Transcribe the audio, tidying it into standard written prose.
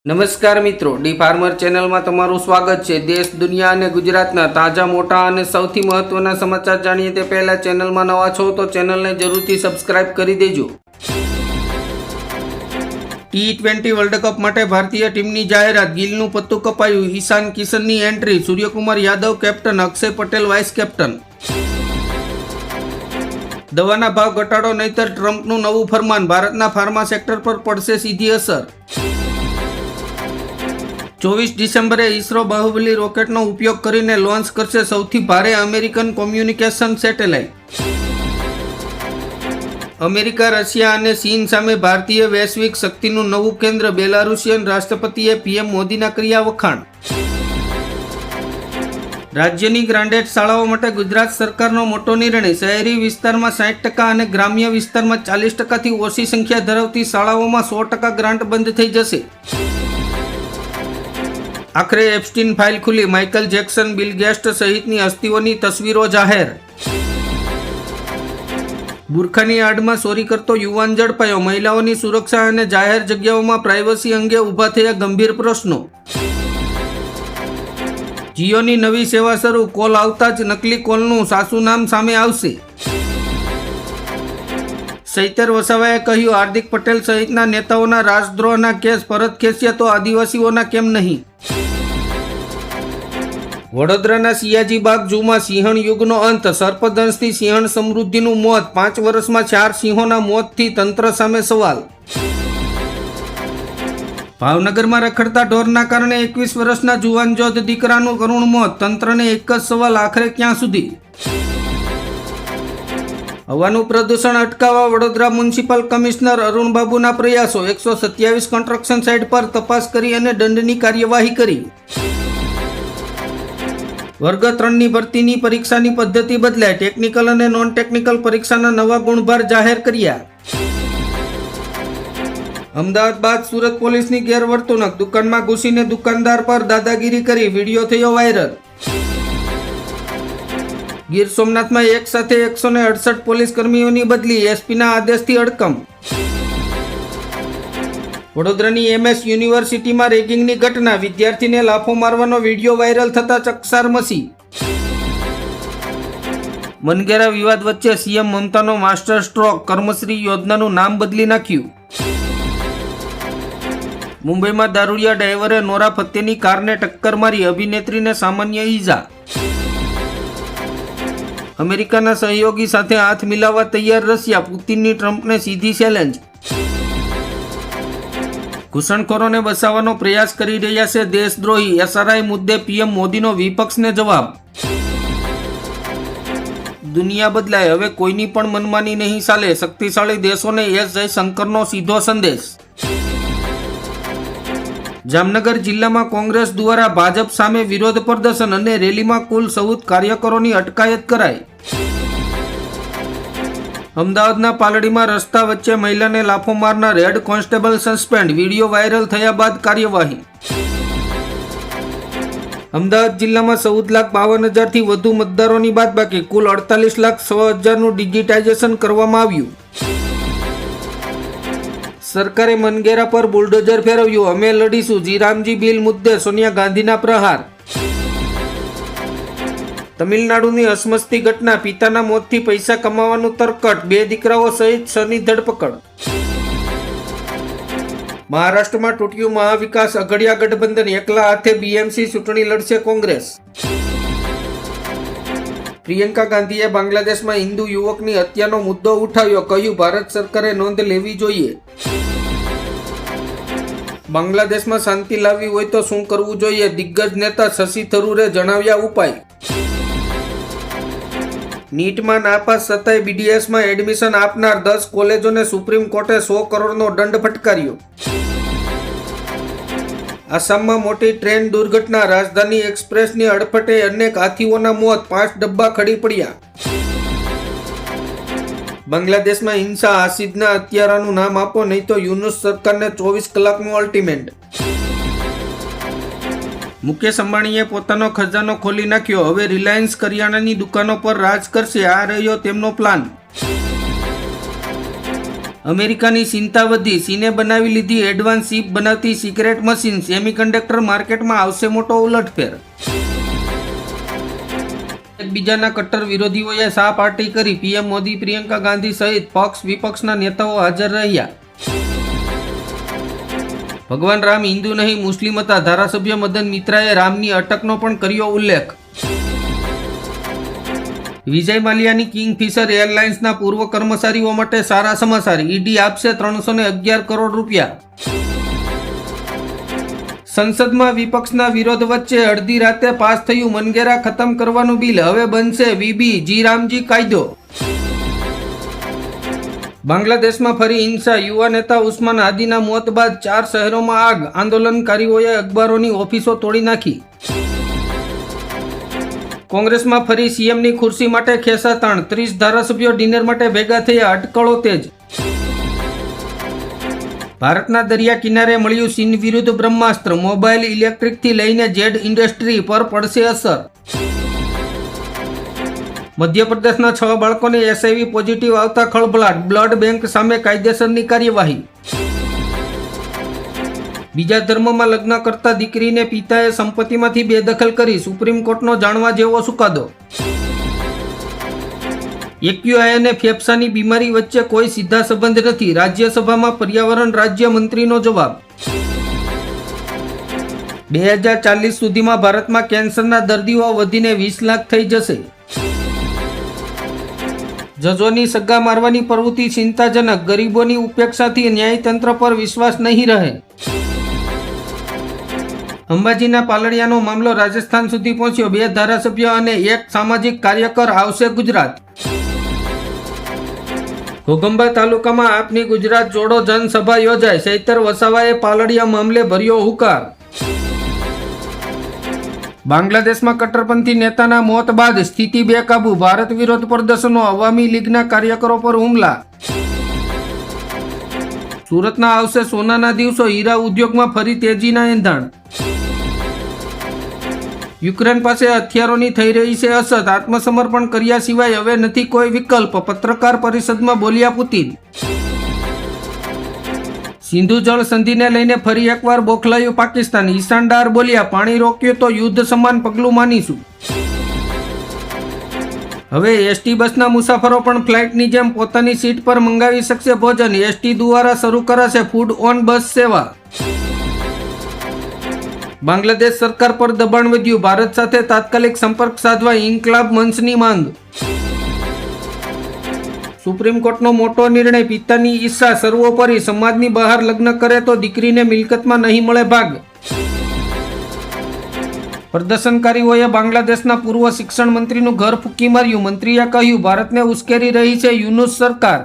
નમસ્કાર મિત્રો, D farmer ચેનલમાં તમારું સ્વાગત છે। દેશ, દુનિયા અને ગુજરાતના તાજા, મોટા અને સૌથી મહત્વના સમાચાર જાણીએ તે પહેલા ચેનલમાં નવા છો તો ચેનલને જરૂરથી સબસ્ક્રાઇબ કરી દેજો। ટી20 વર્લ્ડ કપ માટે ભારતીય ટીમની જાહેરાત, ગિલનું પત્તું કપાયું, ઈશાન કિશનની entry, Suryakumar Yadav captain, Akshay Patel vice captain. દવાના ભાવ ઘટાડો નહીતર ટ્રમ્પનું નવું ફરમાન, ભારતના ફાર્મા સેક્ટર પર પડશે સીધી અસર। 24 ડિસેમ્બરે ઇસરો બાહુબલી રોકેટનો ઉપયોગ કરીને લોન્ચ કરશે સૌથી ભારે American communication satellite. America, Russia અને ચીન સામે ભારતીય વૈશ્વિક શક્તિનું નવું કેન્દ્ર, બેલારુસિયન રાષ્ટ્રપતિએ પીએમ મોદીના કર્યા વખાણ। રાજ્યની ગ્રાન્ટેડ શાળાઓ માટે ગુજરાત સરકારનો મોટો નિર્ણય, શહેરી વિસ્તારમાં 60% અને ગ્રામ્ય વિસ્તારમાં 40%થી ઓછી સંખ્યા ધરાવતી શાળાઓમાં 100% ગ્રાન્ટ બંધ થઈ જશે। આખરે એપ્સ્ટીન ફાઇલ ખુલી, માઇકલ જેક્સન, બિલ ગેટ્સ સહિતની હસ્તીઓની તસવીરો જાહેર। બુરખાની આડમાં ચોરી કરતો યુવાન ઝડપાયો, મહિલાઓની સુરક્ષા અને જાહેર જગ્યાઓમાં પ્રાઇવસી અંગે ઊભા થયા ગંભીર પ્રશ્નો। જીઓની નવી સેવા શરૂ, કોલ આવતા જ નકલી કોલનું સાસુ નામ સામે આવશે। ચૈતર વસાવાએ કહ્યું, હાર્દિક પટેલ સહિતના નેતાઓના રાજદ્રોહના કેસ પરત ખેંચ્યા તો આદિવાસીઓના કેમ નહીં? વડોદરાના સિયાજી બાગ ઝૂમાં સિંહણ યુગનો અંત, સર્પદંશથી સિંહણ સમૃદ્ધિનું મોત, 5 વર્ષમાં 4 સિંહોના મોતથી તંત્ર સામે સવાલ। ભાવનગરમાં રખડતા ઢોરના કારણે 21 વર્ષના જુવાન જોધ દીકરાનું કરુણ મોત, તંત્રને એક જ સવાલ, આખરે ક્યાં સુધી? હવાનું પ્રદૂષણ અટકાવવા વડોદરા મ્યુનિસિપલ કમિશનર અરુણ બાબુના પ્રયાસો, 127 કન્સ્ટ્રક્શન સાઇટ પર તપાસ કરી અને દંડની કાર્યવાહી કરી। વર્ગ 3ની ભરતીની પરીક્ષાની પદ્ધતિ બદલાય, ટેકનિકલ અને નોન ટેકનિકલ પરીક્ષાના નવા ગુણભાર જાહેર કર્યા। અમદાવાદ બાદ સુરત પોલીસની ગેરવર્તણૂક, દુકાનમાં ઘૂસીને દુકાનદાર પર દાદાગીરી કરી, વિડીયો થયો વાયરલ। ગીર સોમનાથમાં એક સાથે 168 પોલીસ કર્મીઓની બદલી, એસપીના આદેશથી અડકમ। વડોદરાની એમએસ યુનિવર્સિટીમાં રેગિંગની ઘટના, વિદ્યાર્થીને લાફો મારવાનો વિડીયો વાયરલ થતા ચકચાર મચી। મનગેરા વિવાદ વચ્ચે સીએમ મમતાનો માસ્ટર સ્ટ્રોક, કર્મશ્રી યોજનાનું નામ બદલી નાખ્યું। મુંબઈમાં દારૂડિયા ડ્રાઈવરે નોરા ફતેની કારને ટક્કર મારી, અભિનેત્રીને સામાન્ય ઈજા। અમેરિકાના સહયોગી સાથે હાથ મિલાવવા તૈયાર રશિયા, પુતિનની ટ્રમ્પને સીધી ચેલેન્જ। ઘૂસણખોરોને બચાવવાનો પ્રયાસ કરી રહ્યા છે દેશદ્રોહી, એસઆરઆઈ મુદ્દે પીએમ મોદીનો વિપક્ષને જવાબ। દુનિયા બદલાય, હવે કોઈની પણ મનમાની નહીં ચાલે, શક્તિશાળી દેશોને એસ જયશંકરનો સીધો સંદેશ। જામનગર જિલ્લામાં કોંગ્રેસ દ્વારા ભાજપ સામે વિરોધ પ્રદર્શન અને રેલીમાં કુલ 14 કાર્યકરોની અટકાયત કરાઈ। અમદાવાદના પાલડીમાં રસ્તા વચ્ચે મહિલાને લાફો મારનાર head constable suspend, video viral થયા બાદ કાર્યવાહી। અમદાવાદ જિલ્લામાં 14,52,000થી વધુ મતદારોની બાદબાકી, કુલ 48,06,000નું ડિજિટાઇઝેશન કરવામાં આવ્યું। સરકારે મનગેરા પર બુલડોઝર ફેરવ્યું, અમે લડીશું, જીરામજી બિલ મુદ્દે સોનિયા ગાંધીના પ્રહાર। તમિલનાડુની અસમસ્તી ઘટના, પિતાના મોતથી પૈસા કમાવાનું તરકટ, 2 દીકરાઓ સહિત 6ની ધરપકડ। મહારાષ્ટ્રમાં તૂટ્યું મહાવિકાસ અઘડિયા ગઠબંધન, એકલા હાથે બીએમસી ચૂંટણી લડશે કોંગ્રેસ। પ્રિયંકા ગાંધીએ બાંગ્લાદેશમાં હિન્દુ યુવકની હત્યાનો મુદ્દો ઉઠાવ્યો, કહ્યું ભારત સરકારે નોંધ લેવી જોઈએ। બાંગ્લાદેશમાં શાંતિ લાવવી હોય તો શું કરવું જોઈએ? દિગ્ગજ નેતા શશી થરૂરે જણાવ્યા ઉપાય। નીટમાં નાપાસ છતાંય બીડીએસમાં એડમિશન આપનાર 10 કોલેજોને સુપ્રીમ કોર્ટે 100 કરોડનો દંડ ફટકાર્યો। આસામમાં મોટી ટ્રેન દુર્ઘટના, રાજધાની એક્સપ્રેસની અડફટે અનેક હાથીઓના મોત, 5 ડબ્બા ખડી પડ્યા। બાંગ્લાદેશમાં હિંસા, હાસિદના હત્યારાનું નામ આપો નહીં તો યુનુસ સરકારને 24 કલાકનું અલ્ટિમેટ। મુકેશ અંબાણીએ પોતાનો ખજાનો ખોલી નાખ્યો, હવે રિલાયન્સ કરિયાણાની દુકાનો પર રાજ કરશે, આ રહ્યો તેમનો પ્લાન। અમેરિકાની ચિંતા વધી, ચીને બનાવી લીધી એડવાન્સ ચીપ બનાવતી સિક્રેટ મશીન, સેમિકન્ડક્ટર માર્કેટમાં આવશે મોટો ઉલટફેર. એકબીજાના કટ્ટર વિરોધીઓએ શા પાર્ટી કરી, પીએમ મોદી, પ્રિયંકા ગાંધી સહિત પક્ષ વિપક્ષના નેતાઓ હાજર રહ્યા. ભગવાન રામ હિન્દુ નહીં મુસ્લિમ હતા, ધારાસભ્ય મદન મિત્રાએ રામની અટકનો પણ કર્યો ઉલ્લેખ. વિજય માલ્યાની કિંગફિશર એરલાઇન્સના પૂર્વ કર્મચારીઓ માટે સારા સમાચાર, ઈડી આપશે 311 કરોડ રૂપિયા. સંસદમાં વિપક્ષના વિરોધ વચ્ચે અડધી રાતે પાસ થયું મનગેરા ખતમ કરવાનું બિલ, હવે બનશે વીબી રામજી કાયદો. બાંગ્લાદેશમાં ફરી હિંસા, યુવા નેતા ઉસ્માન હાદીના મોત બાદ 4 શહેરોમાં આગ, આંદોલનકારીઓએ અખબારોની ઓફિસો તોડી નાખી. કોંગ્રેસમાં ફરી સીએમની ખુરશી માટે ખેંચાતાણ, 30 ધારાસભ્યો ડિનર માટે ભેગા થયા, અટકળો તેજ. ભારતના દરિયા કિનારે મળ્યું ચીન વિરુદ્ધ બ્રહ્માસ્ત્ર, મોબાઈલ ઇલેક્ટ્રિકથી લઈને જેડ ઇન્ડસ્ટ્રી પર પડશે અસર. મધ્યપ્રદેશના 6 બાળકોને એચઆઈવી પોઝિટિવ આવતા ખળભળાટ, બ્લડ બેંક સામે કાયદેસરની કાર્યવાહી. બીજા ધર્મમાં લગ્ન કરતા દીકરીને પિતાએ સંપત્તિમાંથી બેદખલ કરી, સુપ્રીમ કોર્ટનો જાણવા જેવો ચુકાદો. એક્યુઆઈ અને ફેફસાની બીમારી વચ્ચે કોઈ સીધા સંબંધ નથી, રાજ્યસભામાં પર્યાવરણ રાજ્ય મંત્રીનો જવાબ. 2040 સુધીમાં ભારતમાં કેન્સરના દર્દીઓ વધીને 20 લાખ થઈ જશે. જજોની સગ્ગા મારવાની પ્રવૃત્તિ ચિંતાજનક, ગરીબોની ઉપેક્ષાથી ન્યાયતંત્ર પર વિશ્વાસ નહીં રહે. અંબાજીના પાલડિયાનો મામલો રાજસ્થાન સુધી પહોંચ્યો, 2 ધારાસભ્ય અને 1 સામાજિક કાર્યકર આવશે ગુજરાત. ઘોઘંબા તાલુકામાં આપની ગુજરાત જોડો જનસભા યોજાય, ચૈતર વસાવાએ પાલડિયા મામલે ભર્યો હુંકાર. બાંગ્લાદેશમાં કટ્ટરપંથી નેતાના મોત બાદ સ્થિતિ બેકાબુ, ભારત વિરોધ પ્રદર્શનો, અવામી લીગના કાર્યકરો પર હુમલા. સુરતના આવશે સોનાના દિવસો, હીરા ઉદ્યોગમાં ફરી તેજીના એંધાણ. યુક્રેન પાસે હથિયારોની થઈ રહી છે અછત, આત્મસમર્પણ કર્યા સિવાય હવે નથી કોઈ વિકલ્પ, પત્રકાર પરિષદમાં બોલ્યા પુતિન. સિંધુ જળ સંધિને લઈને ફરી એકવાર બોખલાયું પાકિસ્તાન, ઈશાનદાર બોલ્યા પાણી રોક્યું તો યુદ્ધ સમાન પગલું માનીશું. હવે એસટી બસના મુસાફરો પણ ફ્લાઇટની જેમ પોતાની સીટ પર મંગાવી શકશે ભોજન, એસટી દ્વારા શરૂ કરાશે ફૂડ ઓન બસ સેવા. બાંગ્લાદેશ સરકાર પર દબાણ વધ્યું, ભારત સાથે તાત્કાલિક સંપર્ક સાધવા ઇન્કલાબ મંચની માંગ. સુપ્રીમ કોર્ટનો મોટો નિર્ણય, પિતાની ઈચ્છા સર્વોપરી, સમાજની બહાર લગ્ન કરે તો દીકરીને મિલકતમાં નહીં મળે ભાગ. પ્રદર્શનકારીઓએ બાંગ્લાદેશના પૂર્વ શિક્ષણ મંત્રીનું ઘર ફૂંકી માર્યું, મંત્રીએ કહ્યું ભારતને ઉશ્કેરી રહી છે યુનુસ સરકાર.